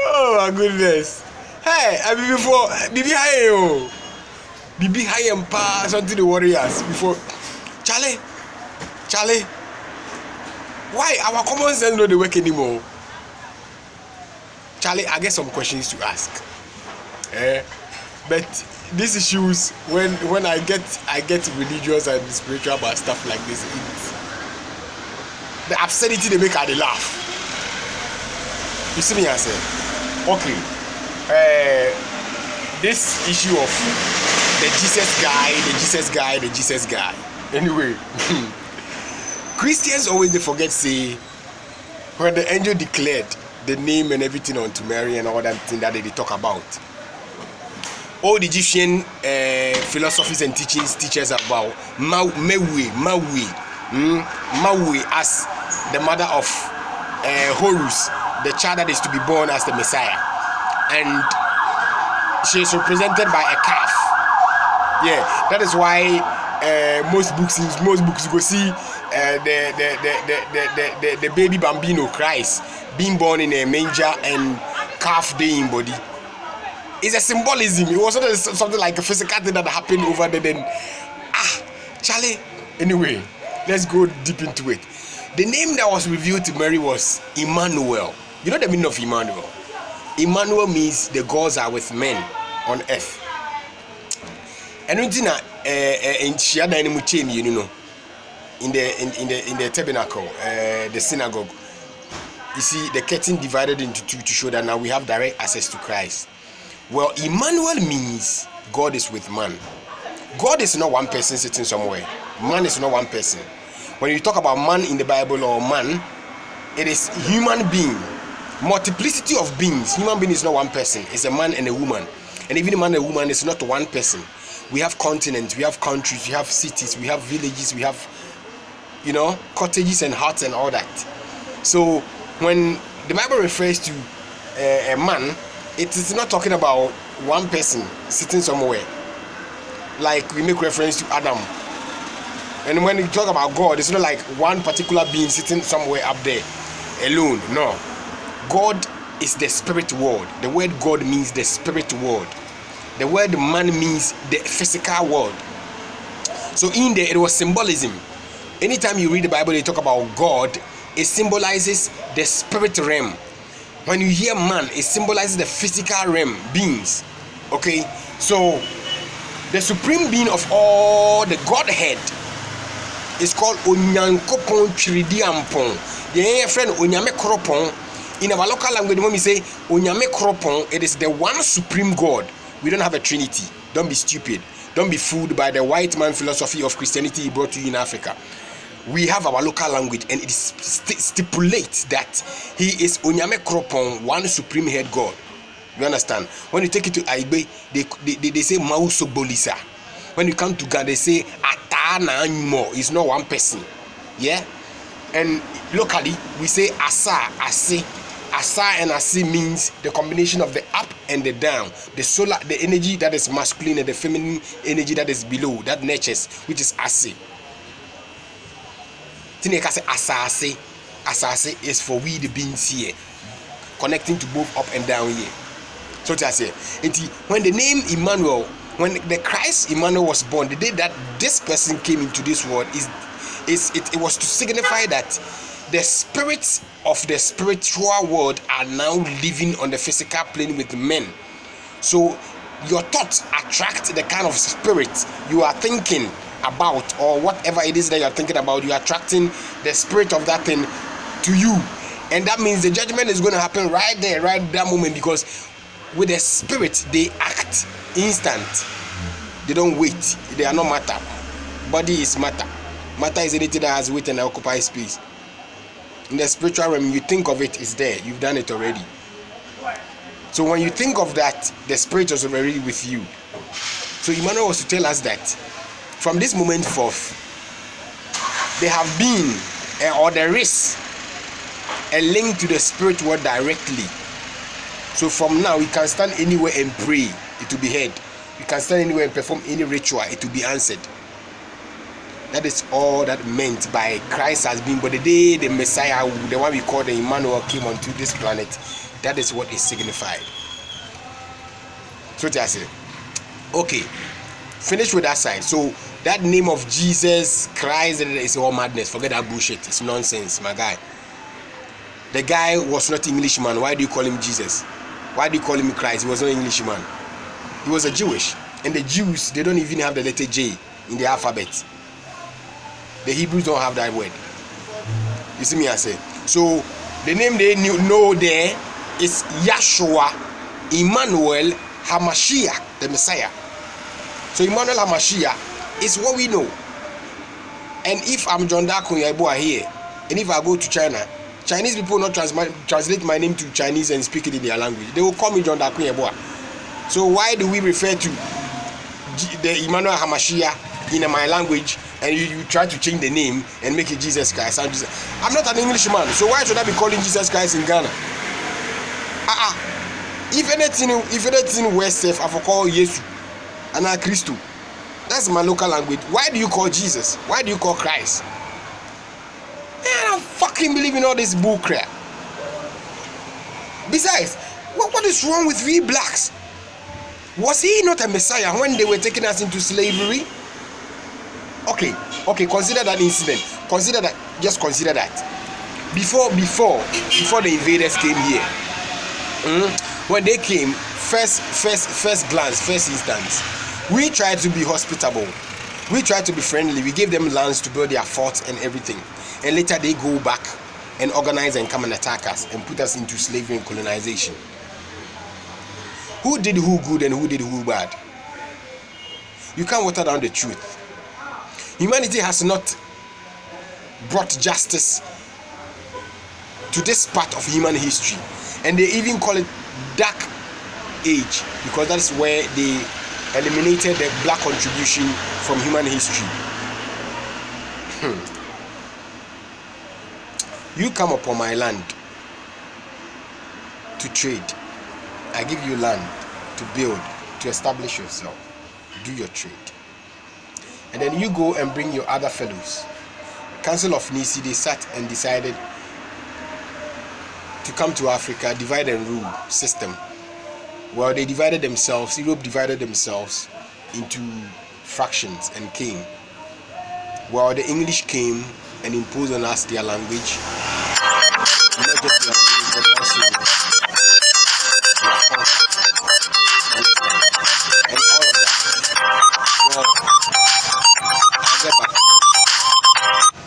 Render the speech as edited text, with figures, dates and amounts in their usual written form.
Oh my goodness. Hey, I mean before Bibi high Bibi high and pass unto the warriors before Charlie. Why our common sense no dey work anymore? Charlie, I get some questions to ask. But these issues when I get religious and spiritual about stuff like this, the absurdity they make I dey laugh. You see me I say, okay, this issue of the Jesus guy. Anyway, Christians always they forget say when the angel declared the name and everything unto Mary and all that thing that they talk about. All the Egyptian philosophies and teachers about Maui as the mother of Horus, the child that is to be born as the Messiah, and she is represented by a calf. Yeah, that is why most books you go see the baby bambino Christ being born in a manger and calf day in body. It's a symbolism. It was not something like a physical thing that happened over there. Then, Charlie. Anyway, let's go deep into it. The name that was revealed to Mary was Immanuel. You know the meaning of Immanuel? Immanuel means the gods are with men on earth. And in the tabernacle, the synagogue, you see the curtain divided into two to show that now we have direct access to Christ. Well, Immanuel means God is with man. God is not one person sitting somewhere. Man is not one person. When you talk about man in the Bible or man, it is human being. Multiplicity of beings. Human being is not one person. It's a man and a woman. And even a man and a woman is not one person. We have continents, we have countries, we have cities, we have villages, we have, cottages and huts and all that. So when the Bible refers to a man, it is not talking about one person sitting somewhere. Like we make reference to Adam. And when we talk about God, it's not like one particular being sitting somewhere up there alone. No. God is the spirit world. The word God means the spirit world. The word man means the physical world. So in there, it was symbolism. Anytime you read the Bible, they talk about God, it symbolizes the spirit realm. When you hear man, it symbolizes the physical realm, beings. Okay? So, the supreme being of all the Godhead is called Onyankopon Chiridiampon. The friend Onyame Kropon. In our local language, when we say Onyame Kropon, it is the one supreme God. We don't have a trinity. Don't be stupid. Don't be fooled by the white man philosophy of Christianity he brought to you in Africa. We have our local language, and it stipulates that he is Onyame Kropon, one supreme head God. You understand? When you take it to Aibe, they say Mauso Bolisa. When you come to God, they say Atana Animo. It's not one person. Yeah? And locally, we say Asa, Ase. Asa and Asi means the combination of the up and the down. The solar, the energy that is masculine and the feminine energy that is below, that nurtures, which is Asi. Tineka say Asase. Asase is for we the beings here, connecting to both up and down here. So I say, when the name Immanuel, when the Christ Immanuel was born, the day that this person came into this world, it was to signify that the spirits of the spiritual world are now living on the physical plane with men. So your thoughts attract the kind of spirit you are thinking about, or whatever it is that you are thinking about, you are attracting the spirit of that thing to you. And that means the judgment is going to happen right there, right at that moment, because with the spirit, they act instant. They don't wait. They are not matter. Body is matter. Matter is anything that has weight and occupies space. In the spiritual realm, you think of it, it's there. You've done it already. So when you think of that, the spirit was already with you. So Immanuel was to tell us that from this moment forth, there have been, or there is, a link to the spirit world directly. So from now, we can stand anywhere and pray, it will be heard. You can stand anywhere and perform any ritual, it will be answered. That is all that meant by Christ has been. But the day the Messiah, the one we call the Immanuel, came onto this planet, that is what it signified. So I say, okay, finish with that side. So that name of Jesus Christ is all madness. Forget that bullshit. It's nonsense, my guy. The guy was not Englishman. Why do you call him Jesus? Why do you call him Christ? He was not Englishman. He was a Jewish. And the Jews, they don't even have the letter J in the alphabet. The Hebrews don't have that word. You see me, I say. So the name they know there is Yahshua, Immanuel, Hamashiach, the Messiah. So Immanuel Hamashiach is what we know. And if I'm John Dakunyaiboa here, and if I go to China, Chinese people will not translate my name to Chinese and speak it in their language. They will call me John Dakunyaiboa. So why do we refer to the Immanuel Hamashiach in my language, and you try to change the name and make it Jesus Christ? I'm not an Englishman, so why should I be calling Jesus Christ in Ghana? If anything worse safe, I will call Yesu and Christo. That's my local language. Why do you call Jesus? Why do you call Christ? I don't fucking believe in all this bull crap. Besides, what is wrong with we blacks? Was he not a Messiah when they were taking us into slavery? Okay, consider that incident. Just consider that. Before the invaders came here, when they came, first glance, first instance, we tried to be hospitable. We tried to be friendly. We gave them lands to build their forts and everything. And later they go back and organize and come and attack us and put us into slavery and colonization. Who did who good and who did who bad? You can't water down the truth. Humanity has not brought justice to this part of human history. And they even call it dark age, because that's where they eliminated the black contribution from human history. You come upon my land to trade. I give you land to build, to establish yourself. Do your trade. And then you go and bring your other fellows. Council of Nicaea, they sat and decided to come to Africa, divide and rule system. Well, they divided themselves. Europe divided themselves into fractions and came. Well, the English came and imposed on us their language. Not just their language, but also